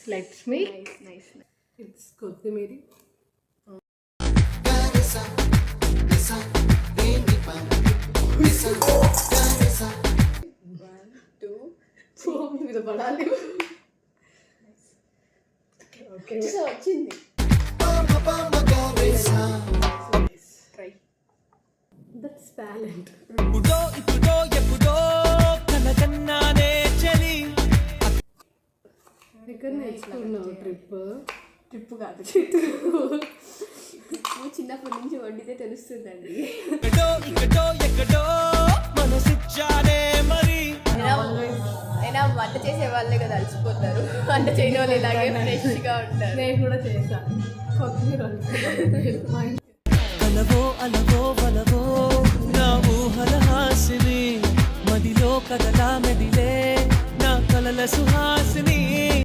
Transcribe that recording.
Let's me. Nice. It's కొత్తిమీరి. మీద పడాలి. Okay వచ్చింది. ట్రై. That's talent. ఎప్పుడో చలి ఎక్కడ నేర్చుకున్నావు ట్రిప్ కాదు, చిన్నప్పటి నుంచి వండితే తెలుస్తుందండి. అయినా వంట చేసే వాళ్ళే కదా అలసిపోతారు, వంట చేయని వాళ్ళు ఇలాగే ఫ్రెష్గా ఉంటారు. నేను కూడా చేశాను. కొత్తిమీర అలవో నా ఊహల హాసిని, మదిలో కదలా మెదిలే నా కలల సుహాసిని.